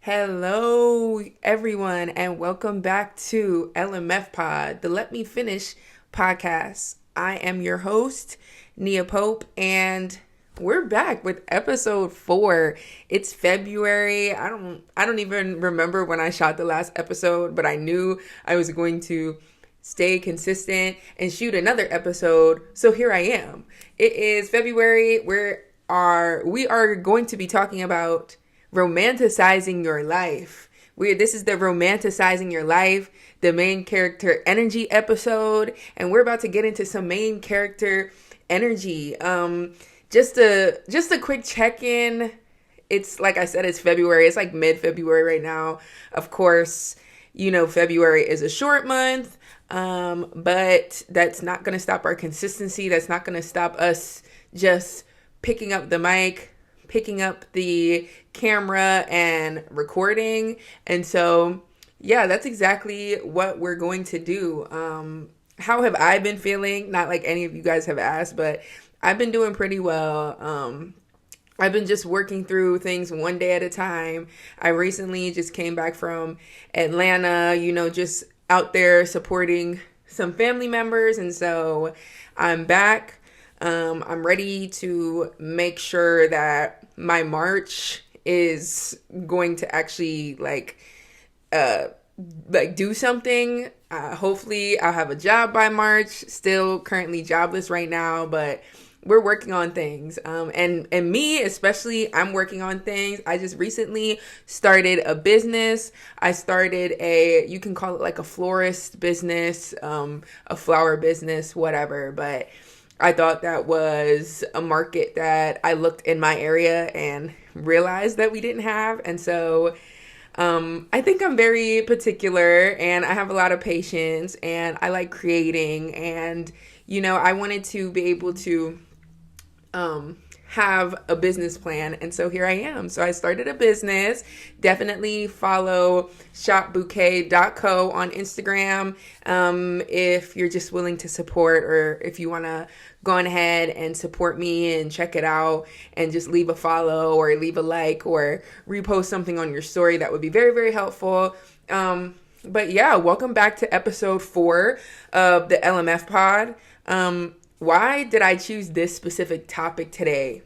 Hello, everyone, and welcome back to LMF Pod, the Let Me Finish podcast. I am your host, Nia Pope, and we're back with episode 4. It's February. I don't even remember when I shot the last episode, but I knew I was going to stay consistent and shoot another episode. So here I am. It is February. We are going to be talking about romanticizing your life. This is the romanticizing your life, the main character energy episode, and we're about to get into some main character energy. Just a quick check-in. It's like I said, it's February. It's like mid-February right now. Of course, February is a short month, but that's not going to stop our consistency. That's not going to stop us just picking up the mic, picking up the camera and recording. And so, yeah, that's exactly what we're going to do. How have I been feeling? Not like any of you guys have asked, but I've been doing pretty well. I've been just working through things one day at a time. I recently just came back from Atlanta, just out there supporting some family members. And so I'm back. I'm ready to make sure that my March is going to actually do something. Hopefully I'll have a job by March. Still currently jobless right now, but we're working on things. And me especially, I'm working on things. I just recently started a business. I started you can call it like a florist business, a flower business, whatever. But I thought that was a market that I looked in my area and realized that we didn't have. And so I think I'm very particular and I have a lot of patience and I like creating. And, I wanted to be able to have a business plan. And so here I am. So I started a business. Definitely follow shopbouquet.co on Instagram if you're just willing to support, or if you want to go on ahead and support me and check it out and just leave a follow or leave a like or repost something on your story. That would be very, very helpful. But yeah, welcome back to episode 4 of the LMF pod. Why did I choose this specific topic today?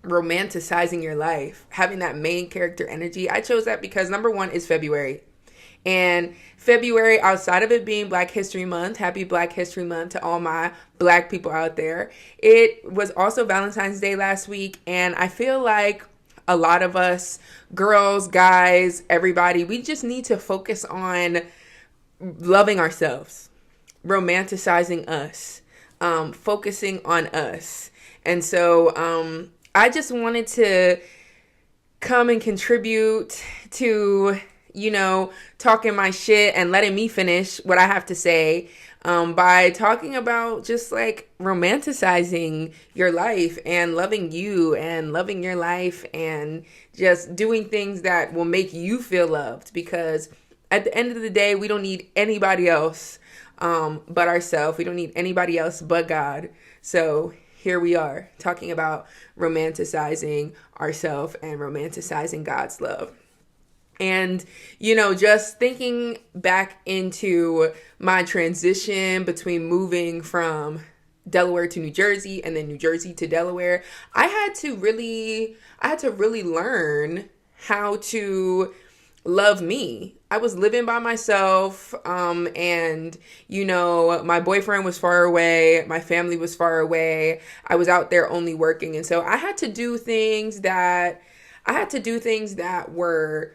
Romanticizing your life, having that main character energy. I chose that because number one is February. And February, outside of it being Black History Month, happy Black History Month to all my Black people out there. It was also Valentine's Day last week. And I feel like a lot of us, girls, guys, everybody, we just need to focus on loving ourselves, romanticizing us, focusing on us. And so I just wanted to come and contribute to, talking my shit and letting me finish what I have to say by talking about just like romanticizing your life and loving you and loving your life and just doing things that will make you feel loved. Because at the end of the day, we don't need anybody else but ourselves. We don't need anybody else but God. So here we are talking about romanticizing ourselves and romanticizing God's love. And, just thinking back into my transition between moving from Delaware to New Jersey and then New Jersey to Delaware, I had to really learn how to love me. I was living by myself, and, my boyfriend was far away, my family was far away, I was out there only working, and so I had to do things that were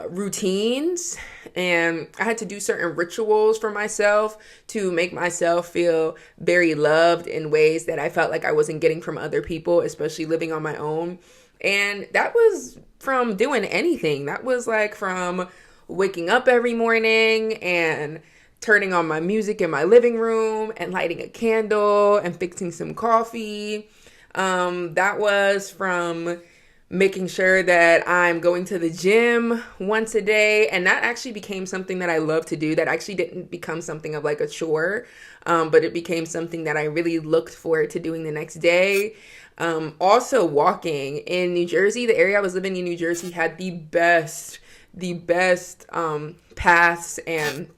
routines, and I had to do certain rituals for myself to make myself feel very loved in ways that I felt like I wasn't getting from other people, especially living on my own. And that was from doing anything. That was like from waking up every morning and turning on my music in my living room and lighting a candle and fixing some coffee. That was from making sure that I'm going to the gym once a day. And that actually became something that I love to do. That actually didn't become something of like a chore, but it became something that I really looked forward to doing the next day. Also walking in New Jersey, the area I was living in New Jersey had the best paths, and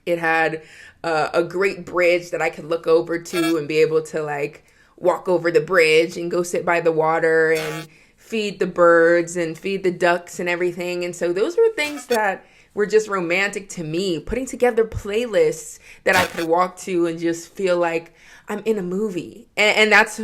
it had a great bridge that I could look over to and be able to like walk over the bridge and go sit by the water and feed the birds and feed the ducks and everything. And so those were things that were just romantic to me, putting together playlists that I could walk to and just feel like I'm in a movie. And that's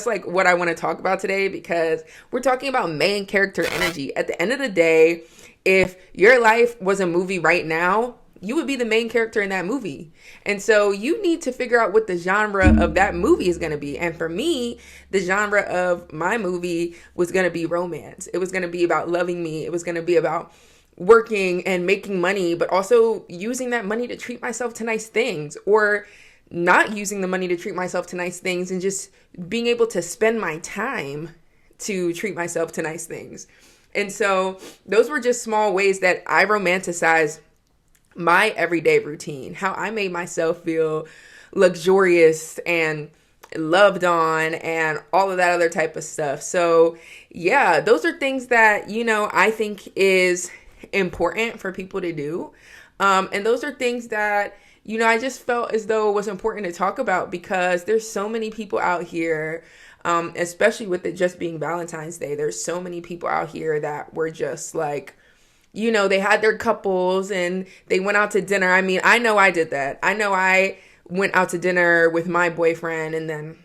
like what I want to talk about today, because we're talking about main character energy. At the end of the day, if your life was a movie right now, you would be the main character in that movie. And so you need to figure out what the genre of that movie is going to be. And for me, the genre of my movie was going to be romance. It was going to be about loving me. It was going to be about working and making money, but also using that money to treat myself to nice things, or not using the money to treat myself to nice things and just being able to spend my time to treat myself to nice things. And so those were just small ways that I romanticize my everyday routine, how I made myself feel luxurious and loved on and all of that other type of stuff. So yeah, those are things that, I think is important for people to do. And those are things that, I just felt as though it was important to talk about, because there's so many people out here, especially with it just being Valentine's Day, there's so many people out here that were just like, they had their couples and they went out to dinner. I mean, I know I did that. I know I went out to dinner with my boyfriend, and then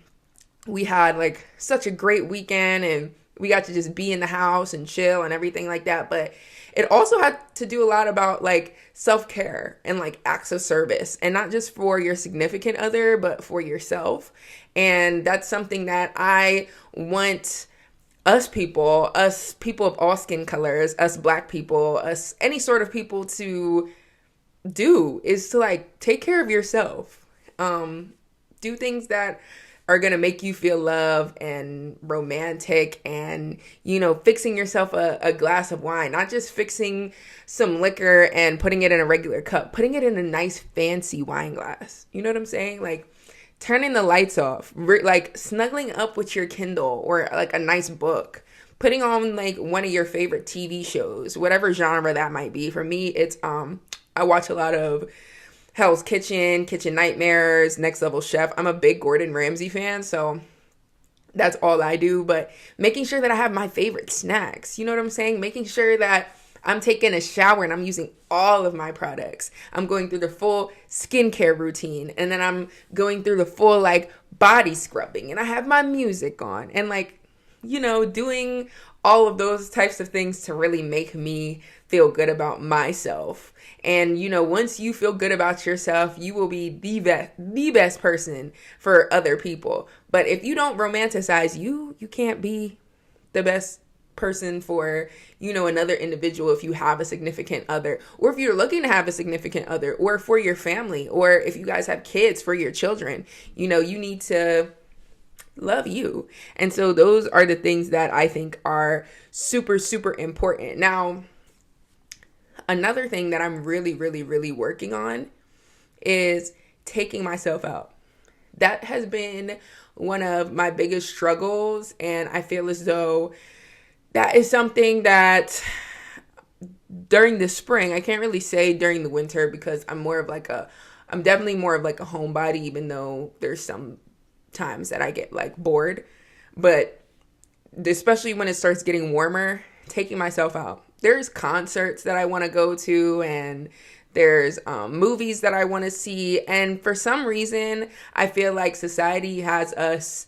we had like such a great weekend and we got to just be in the house and chill and everything like that. But it also had to do a lot about like self-care and like acts of service, and not just for your significant other, but for yourself. And that's something that I want us people of all skin colors, us Black people, us any sort of people to do, is to like take care of yourself. Do things that are going to make you feel loved and romantic, and, fixing yourself a glass of wine, not just fixing some liquor and putting it in a regular cup, putting it in a nice fancy wine glass. You know what I'm saying? Like turning the lights off, like snuggling up with your Kindle or like a nice book, putting on like one of your favorite TV shows, whatever genre that might be. For me, it's, I watch a lot of Hell's Kitchen, Kitchen Nightmares, Next Level Chef. I'm a big Gordon Ramsay fan, so that's all I do. But making sure that I have my favorite snacks, you know what I'm saying? Making sure that I'm taking a shower and I'm using all of my products. I'm going through the full skincare routine, and then I'm going through the full like body scrubbing, and I have my music on, and like, doing all of those types of things to really make me feel good about myself. And, once you feel good about yourself, you will be the best person for other people. But if you don't romanticize you can't be the best person for, another individual if you have a significant other, or if you're looking to have a significant other, or for your family, or if you guys have kids, for your children. You need to love you. And so those are the things that I think are super, super important. Now, another thing that I'm really, really, really working on is taking myself out. That has been one of my biggest struggles, and I feel as though that is something that during the spring, I can't really say during the winter, because I'm definitely more of like a homebody, even though there's some times that I get like bored. But especially when it starts getting warmer, taking myself out. There's concerts that I want to go to, and there's movies that I want to see. And for some reason, I feel like society has us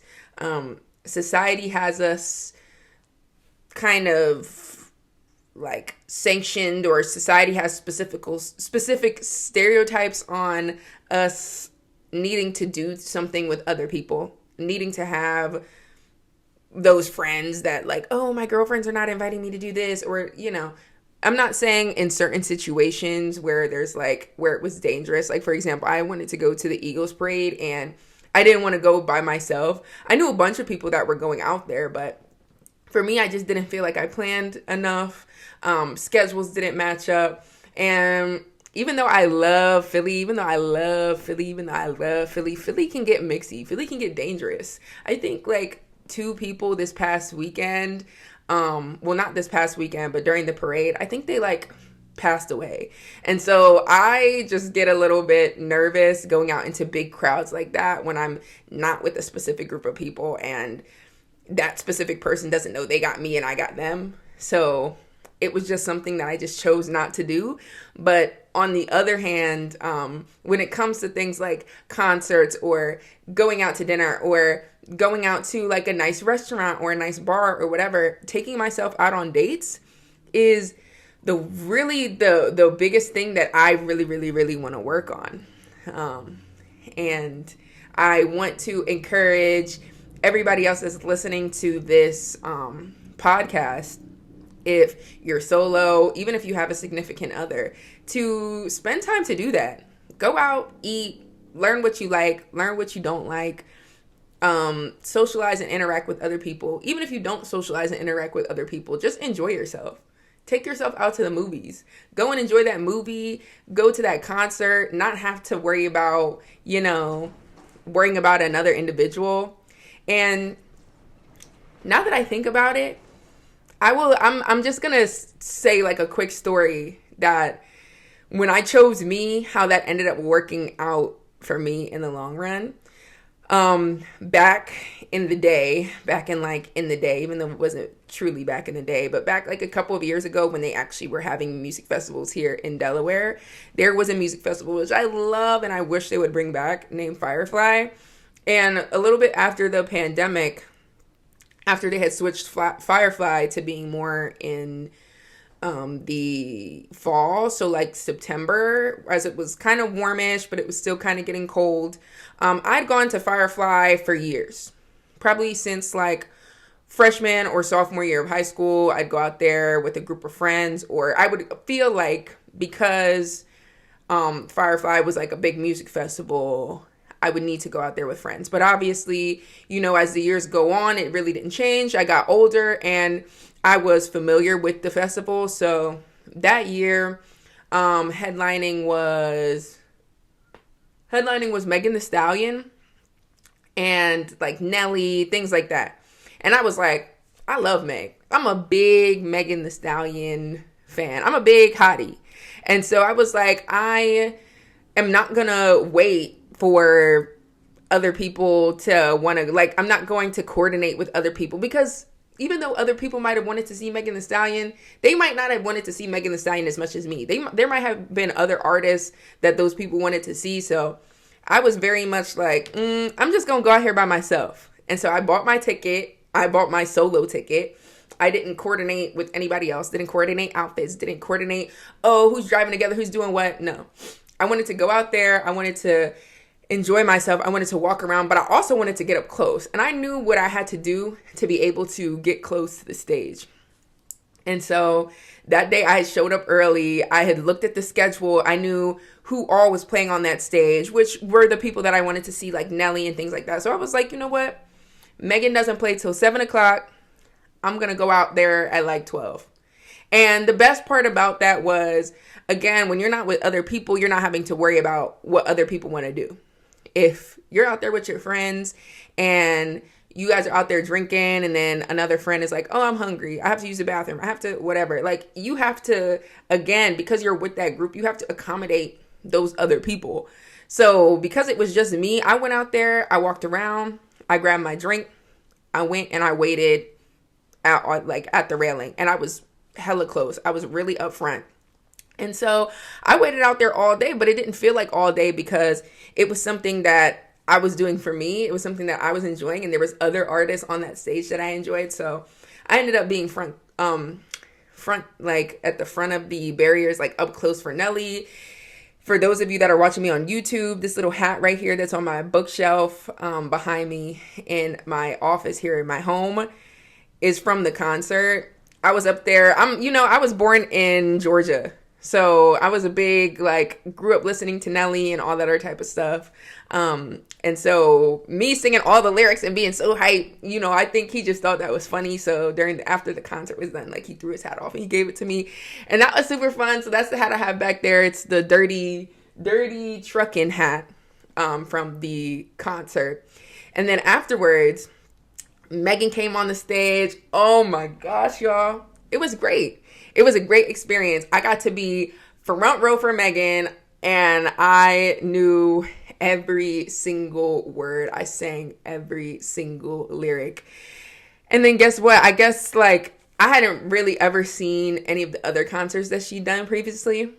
kind of like sanctioned, or society has specific stereotypes on us needing to do something with other people, needing to have those friends that like, oh, my girlfriends are not inviting me to do this, or, I'm not saying in certain situations where there's like, where it was dangerous. Like, for example, I wanted to go to the Eagles parade and I didn't want to go by myself. I knew a bunch of people that were going out there, but For me, I just didn't feel like I planned enough. Schedules didn't match up. And even though I love Philly, Philly can get mixy. Philly can get dangerous. I think like 2 people this past weekend, well, not this past weekend, but during the parade, I think they like passed away. And so I just get a little bit nervous going out into big crowds like that when I'm not with a specific group of people and that specific person doesn't know they got me and I got them. So it was just something that I just chose not to do. But on the other hand, when it comes to things like concerts or going out to dinner or going out to like a nice restaurant or a nice bar or whatever, taking myself out on dates is the biggest thing that I really want to work on. And I want to encourage everybody else that's listening to this podcast, if you're solo, even if you have a significant other, to spend time to do that. Go out, eat, learn what you like, learn what you don't like, socialize and interact with other people. Even if you don't socialize and interact with other people, just enjoy yourself. Take yourself out to the movies. Go and enjoy that movie. Go to that concert. Not have to worry about, worrying about another individual. And now that I think about it, I'm just going to say like a quick story that when I chose me, how that ended up working out for me in the long run. Back in the day, even though it wasn't truly back in the day, but back like a couple of years ago when they actually were having music festivals here in Delaware, there was a music festival, which I love and I wish they would bring back, named Firefly. And a little bit after the pandemic, after they had switched Firefly to being more in the fall, so like September, as it was kind of warmish, but it was still kind of getting cold. I'd gone to Firefly for years, probably since like freshman or sophomore year of high school. I'd go out there with a group of friends, or I would feel like because Firefly was like a big music festival, I would need to go out there with friends. But obviously, as the years go on, it really didn't change. I got older and I was familiar with the festival. So that year, headlining was Megan Thee Stallion and like Nelly, things like that. And I was like, I love Meg. I'm a big Megan Thee Stallion fan. I'm a big hottie. And so I was like, I am not gonna wait for other people to want to, like, I'm not going to coordinate with other people, because even though other people might have wanted to see Megan Thee Stallion, they might not have wanted to see Megan Thee Stallion as much as me. There might have been other artists that those people wanted to see. So I was very much like, I'm just going to go out here by myself. And so I bought my ticket. I bought my solo ticket. I didn't coordinate with anybody else. Didn't coordinate outfits. Didn't coordinate, who's driving together, who's doing what. No. I wanted to go out there. I wanted to enjoy myself. I wanted to walk around, but I also wanted to get up close. And I knew what I had to do to be able to get close to the stage. And so that day I showed up early. I had looked at the schedule. I knew who all was playing on that stage, which were the people that I wanted to see, like Nelly and things like that. So I was like, you know what? Megan doesn't play till 7 o'clock. I'm going to go out there at like 12. And the best part about that was, again, when you're not with other people, you're not having to worry about what other people want to do. If you're out there with your friends and you guys are out there drinking and then another friend is like, oh, I'm hungry, I have to use the bathroom, I have to whatever. Like, you have to, again, because you're with that group, you have to accommodate those other people. So because it was just me, I went out there, I walked around, I grabbed my drink, I went and I waited at the railing, and I was hella close. I was really up front. And so I waited out there all day, but it didn't feel like all day because it was something that I was doing for me. It was something that I was enjoying, and there was other artists on that stage that I enjoyed. So I ended up being front, like at the front of the barriers, like up close for Nelly. For those of you that are watching me on YouTube, this little hat right here that's on my bookshelf behind me in my office here in my home is from the concert. I was up there. I was born in Georgia. So I was a big, like, grew up listening to Nelly and all that other type of stuff. And so me singing all the lyrics and being so hyped, you know, I think he just thought that was funny. So after the concert was done, like, he threw his hat off and he gave it to me. And that was super fun. So that's the hat I have back there. It's the dirty trucking hat from the concert. And then afterwards, Megan came on the stage. Oh my gosh, y'all. It was great. It was a great experience. I got to be front row for Megan, and I knew every single word. I sang every single lyric. And then guess what? I guess, like, I hadn't really ever seen any of the other concerts that she'd done previously.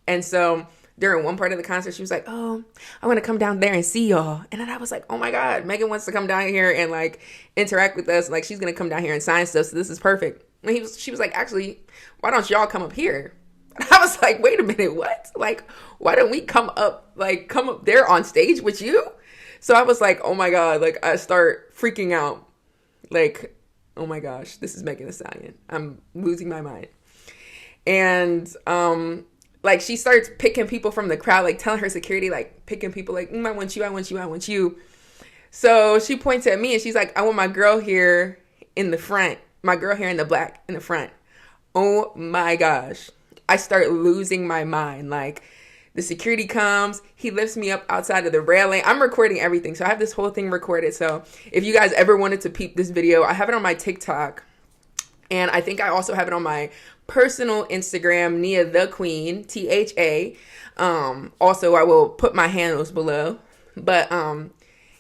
And so during one part of the concert, she was like, oh, I want to come down there and see y'all. And then I was like, oh my God, Megan wants to come down here and, like, interact with us. Like, she's going to come down here and sign stuff. So this is perfect. And she was like, actually, why don't y'all come up here? And I was like, wait a minute, what? Like, why don't we come up there on stage with you? So I was like, oh my God, like, I start freaking out. Like, oh my gosh, this is Megan Thee Stallion. I'm losing my mind. And, like, she starts picking people from the crowd, like, telling her security, like, picking people, like, I want you, I want you, I want you. So she points at me and she's like, I want my girl here in the front. My girl here in the black in the front. Oh my gosh. I start losing my mind. Like, the security comes, he lifts me up outside of the railing. I'm recording everything. So I have this whole thing recorded. So if you guys ever wanted to peep this video, I have it on my TikTok. And I think I also have it on my personal Instagram, Nia the Queen, THA. Also, I will put my handles below. But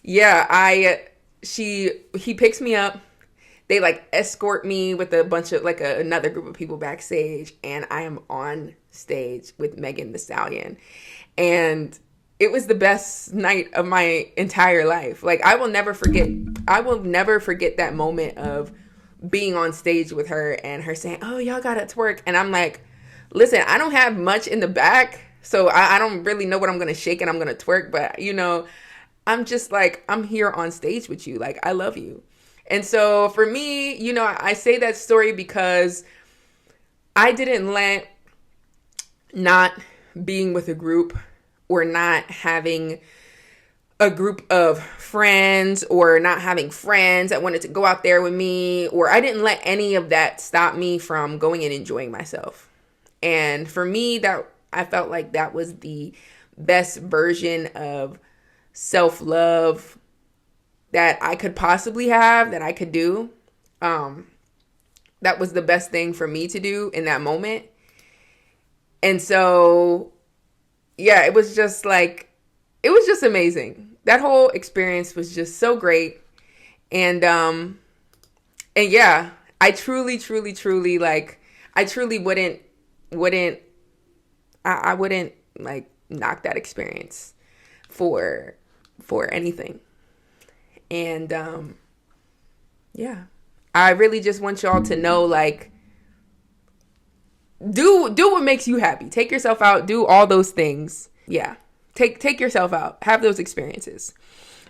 yeah, he picks me up. They, like, escort me with a bunch of, like, another group of people backstage, and I am on stage with Megan Thee Stallion. And it was the best night of my entire life. Like, I will never forget that moment of being on stage with her and her saying, oh, y'all gotta twerk. And I'm like, listen, I don't have much in the back, so I don't really know what I'm gonna shake and I'm gonna twerk, but, you know, I'm just like, I'm here on stage with you. Like, I love you. And so for me, you know, I say that story because I didn't let not being with a group or not having a group of friends or not having friends that wanted to go out there with me, or I didn't let any of that stop me from going and enjoying myself. And for me, that I felt like that was the best version of self-love that I could possibly have, that I could do. That was the best thing for me to do in that moment. And so, yeah, it was just amazing. That whole experience was just so great. And yeah, I truly, like, I truly wouldn't, I wouldn't, like, knock that experience for anything. And, yeah, I really just want y'all to know, like, do what makes you happy. Take yourself out, do all those things. Yeah. Take yourself out, have those experiences.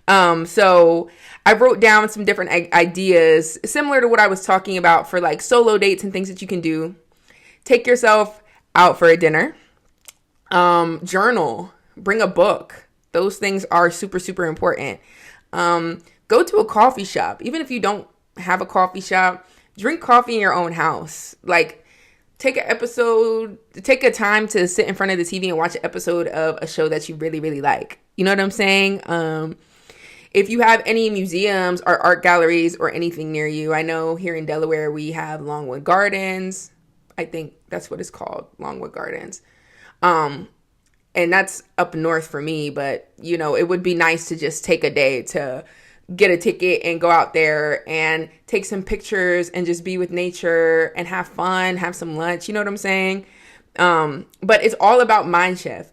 So I wrote down some different ideas similar to what I was talking about for, like, solo dates and things that you can do. Take yourself out for a dinner, journal, bring a book. Those things are super, super important. Go to a coffee shop. Even if you don't have a coffee shop, drink coffee in your own house. Like, take a time to sit in front of the TV and watch an episode of a show that you really, really like. You know what I'm saying? If you have any museums or art galleries or anything near you, I know here in Delaware we have Longwood Gardens. I think that's what it's called, Longwood Gardens. And that's up north for me, but, you know, it would be nice to just take a day to get a ticket and go out there and take some pictures and just be with nature and have fun, have some lunch. You know what I'm saying? But it's all about mindset.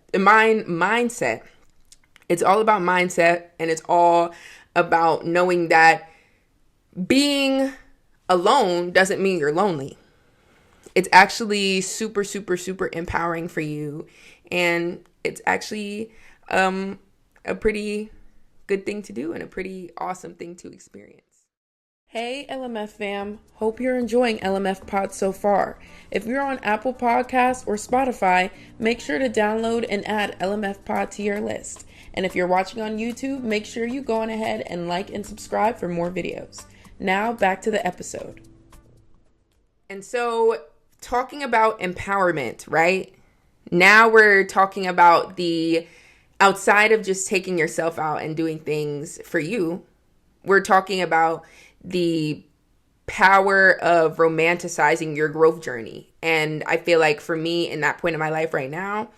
It's all about mindset, and it's all about knowing that being alone doesn't mean you're lonely. It's actually super, super, super empowering for you. And it's actually a pretty good thing to do and a pretty awesome thing to experience. Hey LMF fam, hope you're enjoying LMF Pod so far. If you're on Apple Podcasts or Spotify, make sure to download and add LMF Pod to your list. And if you're watching on YouTube, make sure you go on ahead and like and subscribe for more videos. Now back to the episode. And so, talking about empowerment, right? Now we're talking about the outside of just taking yourself out and doing things for you. We're talking about the power of romanticizing your growth journey. And I feel like for me in that point in my life right now,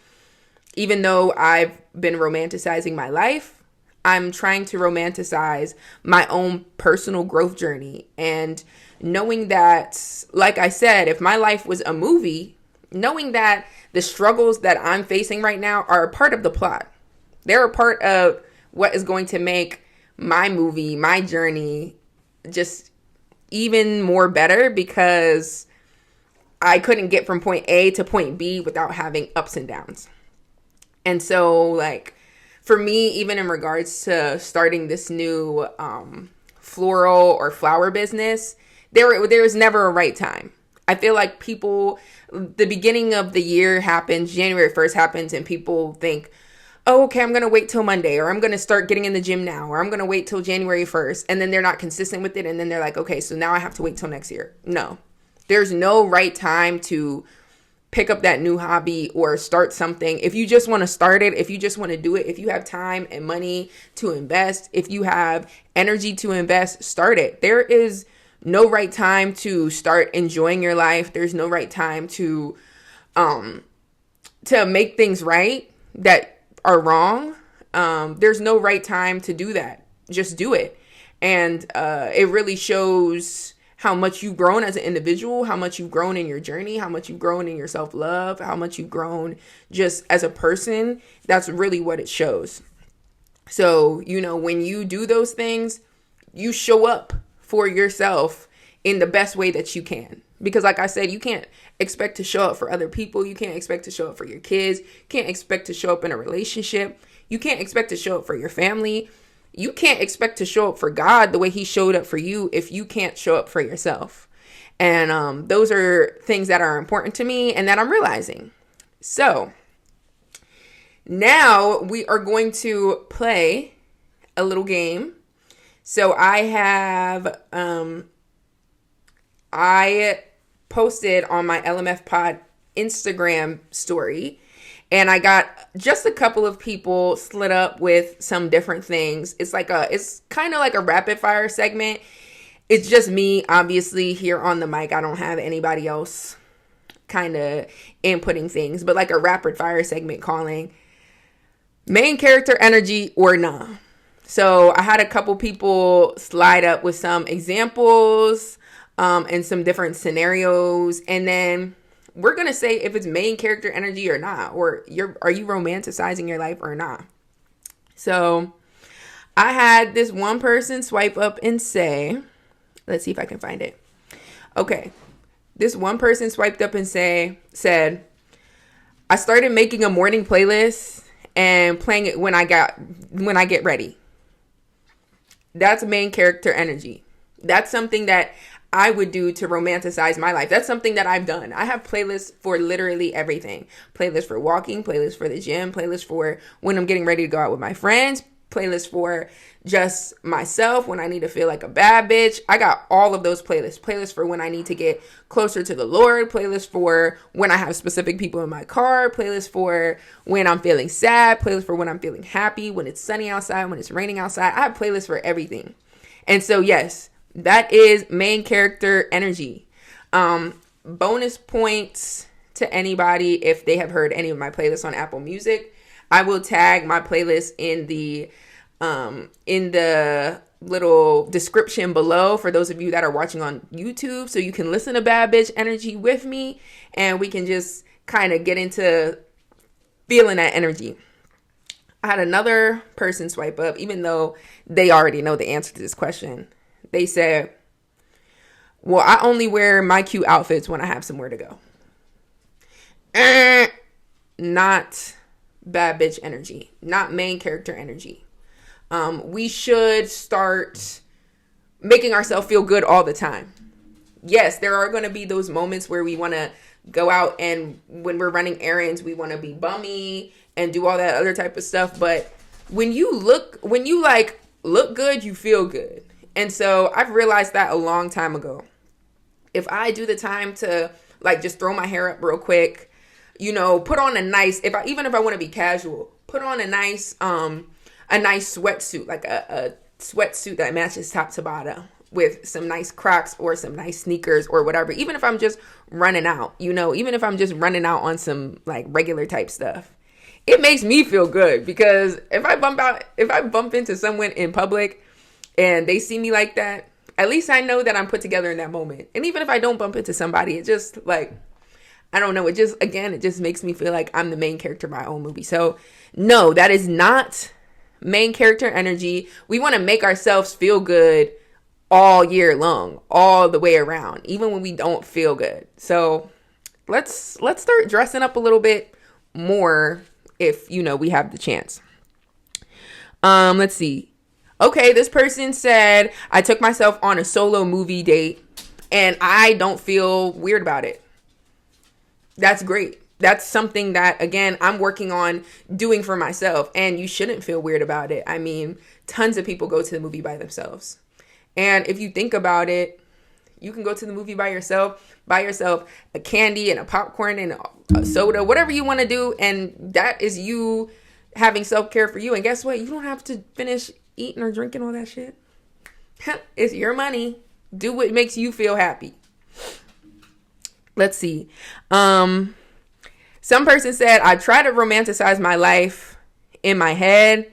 even though I've been romanticizing my life, I'm trying to romanticize my own personal growth journey. And knowing that, like I said, if my life was a movie, knowing that the struggles that I'm facing right now are a part of the plot. They're a part of what is going to make my movie, my journey, just even more better, because I couldn't get from point A to point B without having ups and downs. And so, like, for me, even in regards to starting this new floral or flower business, there was never a right time. I feel like the beginning of the year happens, January 1st happens, and people think, oh, okay, I'm going to wait till Monday, or I'm going to start getting in the gym now, or I'm going to wait till January 1st. And then they're not consistent with it. And then they're like, okay, so now I have to wait till next year. No, there's no right time to pick up that new hobby or start something. If you just want to start it, if you just want to do it, if you have time and money to invest, if you have energy to invest, start it. There is no right time to start enjoying your life. There's no right time to make things right that are wrong. There's no right time to do that. Just do it. And it really shows how much you've grown as an individual, how much you've grown in your journey, how much you've grown in your self-love, how much you've grown just as a person. That's really what it shows. So, when you do those things, you show up for yourself in the best way that you can. Because like I said, you can't expect to show up for other people. You can't expect to show up for your kids. You can't expect to show up in a relationship. You can't expect to show up for your family. You can't expect to show up for God the way he showed up for you if you can't show up for yourself. And those are things that are important to me and that I'm realizing. So now we are going to play a little game. So I posted on my LMF Pod Instagram story, and I got just a couple of people slid up with some different things. It's kind of like a rapid fire segment. It's just me, obviously, here on the mic. I don't have anybody else kind of inputting things, but like a rapid fire segment calling main character energy or nah. So I had a couple people slide up with some examples and some different scenarios. And then we're going to say if it's main character energy or not, or are you romanticizing your life or not? So I had this one person swipe up and say, let's see if I can find it. Okay. This one person swiped up and said, I started making a morning playlist and playing it when I get ready. That's main character energy. That's something that I would do to romanticize my life. That's something that I've done. I have playlists for literally everything. Playlist for walking, playlist for the gym, playlist for when I'm getting ready to go out with my friends, playlist for just myself when I need to feel like a bad bitch. I got all of those playlists. Playlist for when I need to get closer to the Lord, playlist for when I have specific people in my car, playlist for when I'm feeling sad, playlist for when I'm feeling happy, when it's sunny outside, when it's raining outside. I have playlists for everything. And so yes, that is main character energy. Bonus points to anybody if they have heard any of my playlists on Apple Music. I will tag my playlist in the little description below for those of you that are watching on YouTube, so you can listen to Bad Bitch Energy with me and we can just kind of get into feeling that energy. I had another person swipe up, even though they already know the answer to this question. They said, well, I only wear my cute outfits when I have somewhere to go. Not bad bitch energy. Not main character energy. We should start making ourselves feel good all the time. Yes, there are going to be those moments where we want to go out, and when we're running errands, we want to be bummy and do all that other type of stuff. But when you look good, you feel good. And so I've realized that a long time ago. If I do the time to like just throw my hair up real quick, put on even if I want to be casual, put on a nice sweatsuit, like a sweatsuit that matches top to bottom, with some nice Crocs or some nice sneakers or whatever. Even if I'm just running out, even if I'm just running out on some like regular type stuff, it makes me feel good, because if I bump into someone in public and they see me like that, at least I know that I'm put together in that moment. And even if I don't bump into somebody, it just like, I don't know, it just makes me feel like I'm the main character of my own movie. So no, that is not main character energy. We want to make ourselves feel good all year long, all the way around, even when we don't feel good. So let's start dressing up a little bit more if we have the chance. Let's see. Okay, this person said, I took myself on a solo movie date and I don't feel weird about it. That's great. That's something that, again, I'm working on doing for myself, and you shouldn't feel weird about it. I mean, tons of people go to the movie by themselves. And if you think about it, you can go to the movie by yourself, buy yourself a candy and a popcorn and a soda, whatever you want to do. And that is you having self-care for you. And guess what? You don't have to finish eating or drinking all that shit. It's your money. Do what makes you feel happy. Let's see. Some person said, I try to romanticize my life in my head,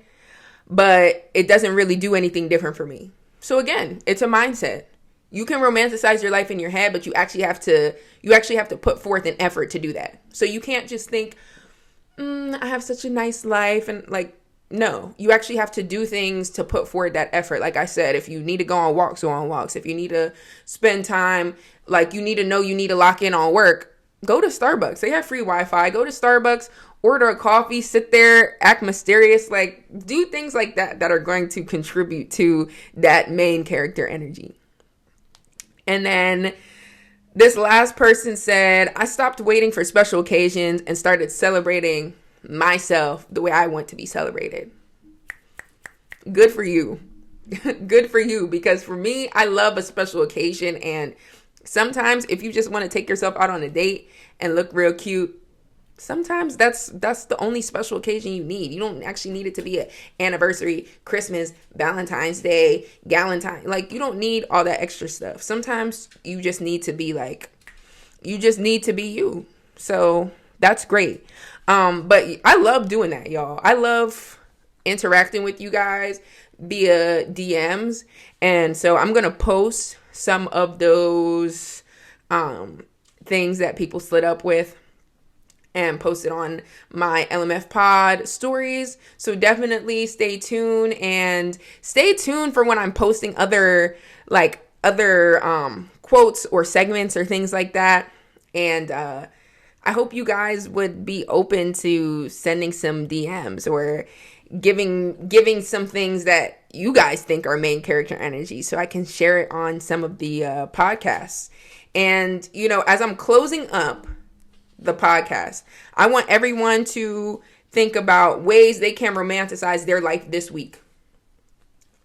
but it doesn't really do anything different for me. So again, it's a mindset. You can romanticize your life in your head, but you actually have to put forth an effort to do that. So you can't just think, I have such a nice life, and like, no, you actually have to do things to put forward that effort. Like I said, if you need to go on walks, go on walks. If you need to spend time, like you need to lock in on work, go to Starbucks. They have free Wi-Fi. Go to Starbucks, order a coffee, sit there, act mysterious, like do things like that are going to contribute to that main character energy. And then this last person said, I stopped waiting for special occasions and started celebrating myself the way I want to be celebrated. Good for you. Good for you. Because for me, I love a special occasion. And sometimes if you just want to take yourself out on a date and look real cute, sometimes that's the only special occasion you need. You don't actually need it to be an anniversary, Christmas, Valentine's Day, Galentine. Like, you don't need all that extra stuff. Sometimes you just need to be you. So that's great. But I love doing that, y'all. I love interacting with you guys via DMs. And so I'm going to post some of those things that people slid up with and post it on my LMF pod stories. So definitely stay tuned, and stay tuned for when I'm posting other quotes or segments or things like that. And I hope you guys would be open to sending some DMs or giving some things that you guys think are main character energy, so I can share it on some of the podcasts. And, as I'm closing up the podcast, I want everyone to think about ways they can romanticize their life this week.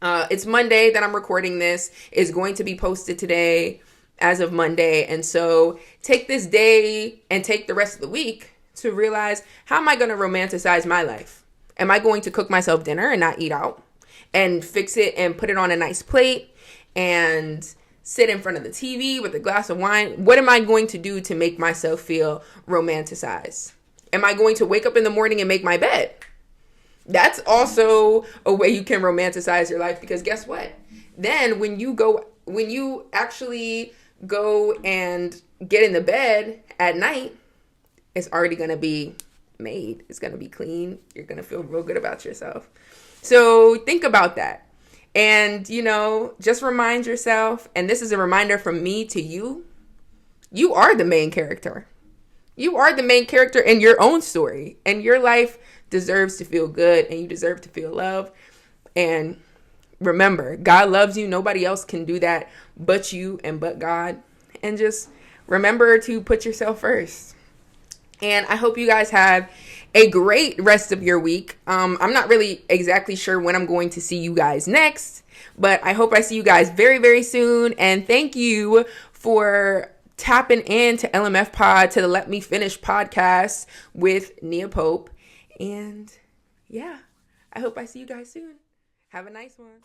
It's Monday that I'm recording this. It's going to be posted today as of Monday. And so take this day and take the rest of the week to realize, how am I going to romanticize my life? Am I going to cook myself dinner and not eat out and fix it and put it on a nice plate and sit in front of the TV with a glass of wine? What am I going to do to make myself feel romanticized? Am I going to wake up in the morning and make my bed? That's also a way you can romanticize your life, because guess what? Then when you actually go and get in the bed at night, it's already going to be made. It's going to be clean. You're going to feel real good about yourself. So think about that. And, just remind yourself, and this is a reminder from me to you, you are the main character. You are the main character in your own story, and your life deserves to feel good, and you deserve to feel love. And remember, God loves you. Nobody else can do that but you and but God. And just remember to put yourself first. And I hope you guys have a great rest of your week. I'm not really exactly sure when I'm going to see you guys next, but I hope I see you guys very, very soon. And thank you for tapping into LMF Pod, to the Let Me Finish podcast with Nia Pope. And yeah, I hope I see you guys soon. Have a nice one.